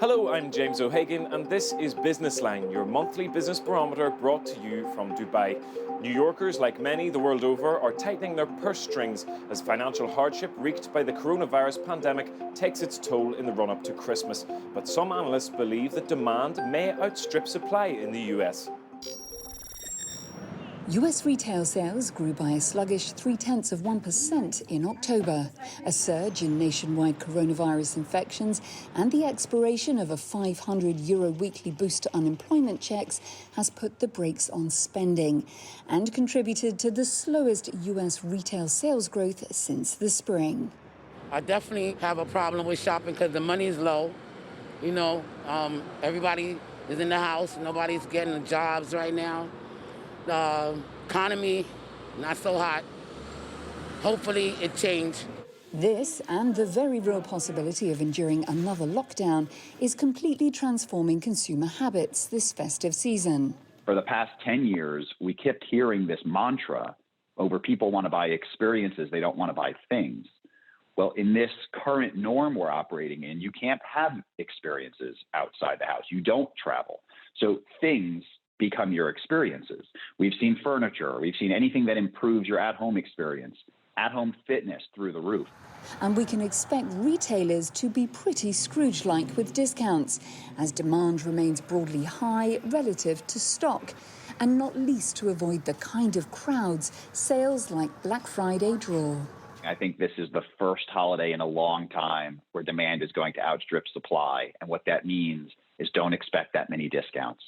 Hello, I'm James O'Hagan, and this is Business Line, your monthly business barometer brought to you from Dubai. New Yorkers, like many the world over, are tightening their purse strings as financial hardship wreaked by the coronavirus pandemic takes its toll in the run-up to Christmas. But some analysts believe that demand may outstrip supply in the US. US retail sales grew by a sluggish 0.3% in October. A surge in nationwide coronavirus infections and the expiration of a €500 weekly boost to unemployment checks has put the brakes on spending and contributed to the slowest US retail sales growth since the spring. I definitely have a problem with shopping because the money is low. You know, everybody is in the house. Nobody's getting jobs right now. The economy, not so hot. Hopefully it changes. This and the very real possibility of enduring another lockdown is completely transforming consumer habits this festive season. For the past 10 years, we kept hearing this mantra over people want to buy experiences, they don't want to buy things. Well, in this current norm we're operating in, you can't have experiences outside the house. You don't travel. So things become your experiences. We've seen furniture, we've seen anything that improves your at-home experience, at-home fitness through the roof. And we can expect retailers to be pretty Scrooge-like with discounts, as demand remains broadly high relative to stock, and not least to avoid the kind of crowds sales like Black Friday draw. I think this is the first holiday in a long time where demand is going to outstrip supply, and what that means is don't expect that many discounts.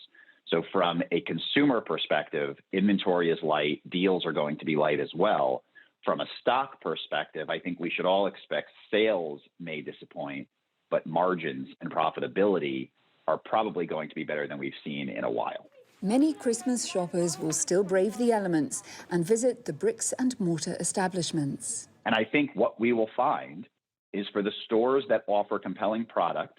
So from a consumer perspective, inventory is light, deals are going to be light as well. From a stock perspective, I think we should all expect sales may disappoint, but margins and profitability are probably going to be better than we've seen in a while. Many Christmas shoppers will still brave the elements and visit the bricks and mortar establishments. And I think what we will find is for the stores that offer compelling product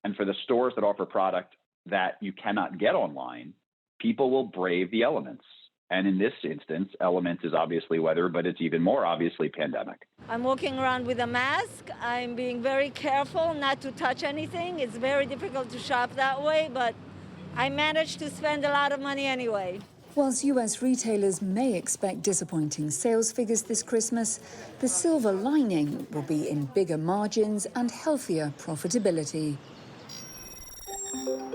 and for the stores that offer product that you cannot get online, people will brave the elements. And in this instance, element is obviously weather, but it's even more obviously pandemic. I'm walking around with a mask. I'm being very careful not to touch anything. It's very difficult to shop that way, but I managed to spend a lot of money anyway. Whilst US retailers may expect disappointing sales figures this Christmas, the silver lining will be in bigger margins and healthier profitability.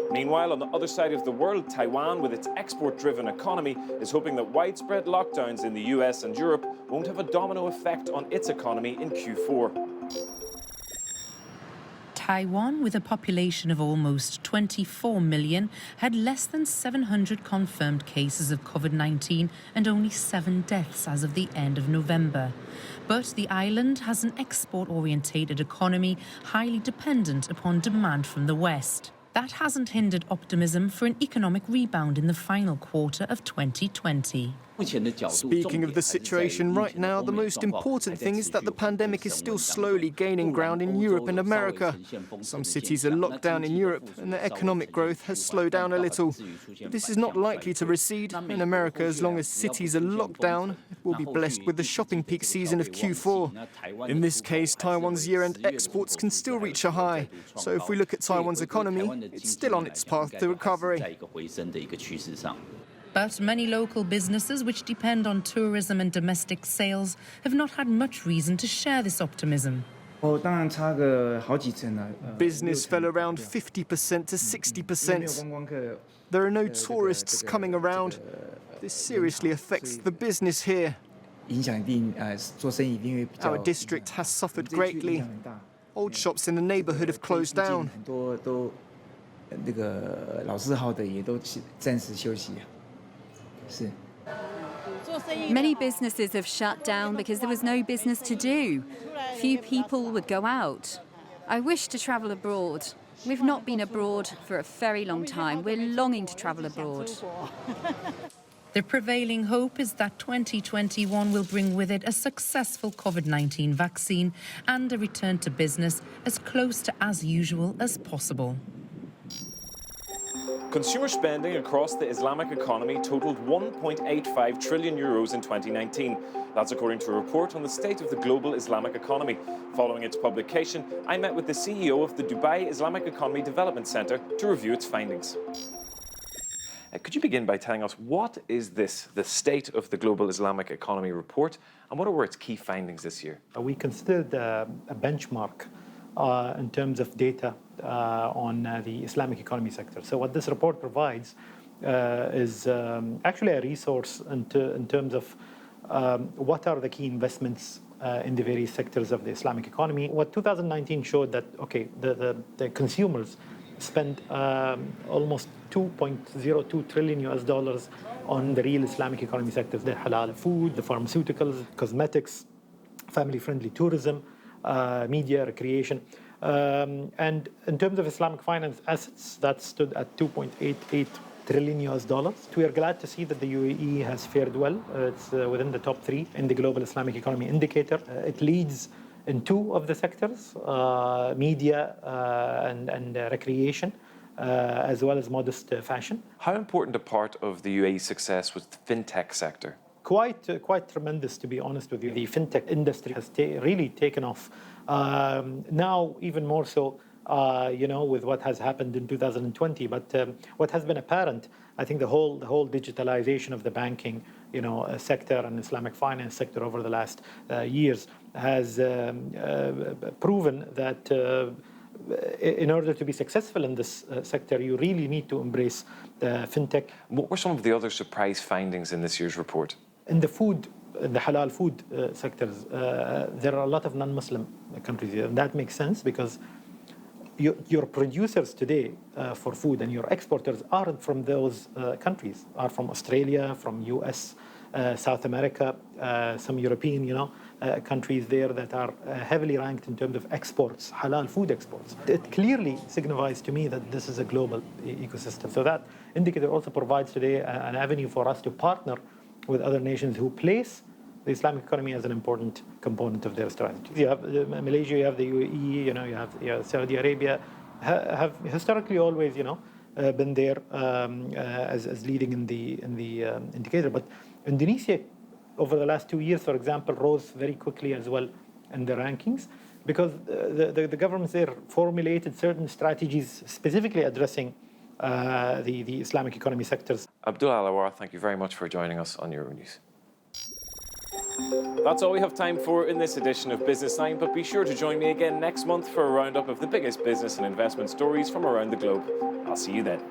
Meanwhile, on the other side of the world, Taiwan, with its export-driven economy, is hoping that widespread lockdowns in the US and Europe won't have a domino effect on its economy in Q4. Taiwan, with a population of almost 24 million, had less than 700 confirmed cases of COVID-19 and only 7 deaths as of the end of November. But the island has an export-orientated economy highly dependent upon demand from the West. That hasn't hindered optimism for an economic rebound in the final quarter of 2020. Speaking of the situation right now, the most important thing is that the pandemic is still slowly gaining ground in Europe and America. Some cities are locked down in Europe and their economic growth has slowed down a little. But this is not likely to recede. In America, as long as cities are locked down, it will be blessed with the shopping peak season of Q4. In this case, Taiwan's year-end exports can still reach a high. So if we look at Taiwan's economy, it's still on its path to recovery. But many local businesses which depend on tourism and domestic sales have not had much reason to share this optimism. Business fell around 50% to 60%. There are no tourists coming around. This seriously affects the business here. Our district has suffered greatly. Old shops in the neighborhood have closed down. Many businesses have shut down because there was no business to do. Few people would go out. I wish to travel abroad. We've not been abroad for a very long time. We're longing to travel abroad. The prevailing hope is that 2021 will bring with it a successful COVID-19 vaccine and a return to business as close to as usual as possible. Consumer spending across the Islamic economy totaled 1.85 trillion euros in 2019. That's according to a report on the state of the global Islamic economy. Following its publication, I met with the CEO of the Dubai Islamic Economy Development Center to review its findings. Could you begin by telling us what is this, the State of the Global Islamic Economy report, and what were its key findings this year? We considered a benchmark in terms of data on the Islamic economy sector. So what this report provides is actually a resource in terms of what are the key investments in the various sectors of the Islamic economy. What 2019 showed that, okay, the consumers spent almost $2.02 trillion on the real Islamic economy sectors, the halal food, the pharmaceuticals, cosmetics, family-friendly tourism, media, recreation. And in terms of Islamic finance assets, that stood at $2.88 trillion. We are glad to see that the UAE has fared well. It's within the top 3 in the Global Islamic Economy Indicator. It leads in 2 of the sectors, media and recreation, as well as modest fashion. How important a part of the UAE's success was the fintech sector? Quite tremendous, to be honest with you. The fintech industry has really taken off. Now, even more so, with what has happened in 2020. But what has been apparent, I think the whole digitalization of the banking, sector and Islamic finance sector over the last years has proven that in order to be successful in this sector, you really need to embrace fintech. What were some of the other surprise findings in this year's report? In the halal food sectors, there are a lot of non-Muslim countries here. And that makes sense because your producers today for food and your exporters aren't from those countries, are from Australia, from US, South America, some European, countries there that are heavily ranked in terms of exports, halal food exports. It clearly signifies to me that this is a global ecosystem. So that indicator also provides today an avenue for us to partner with other nations who place the Islamic economy as an important component of their strategy. You have Malaysia, you have the UAE, you have Saudi Arabia, have historically always, been there as leading in the indicator. But Indonesia, over the last 2 years, for example, rose very quickly as well in the rankings because the governments there formulated certain strategies specifically addressing the Islamic economy sectors. Abdul Alawar, thank you very much for joining us on Euronews. That's all we have time for in this edition of Business Line, but be sure to join me again next month for a roundup of the biggest business and investment stories from around the globe. I'll see you then.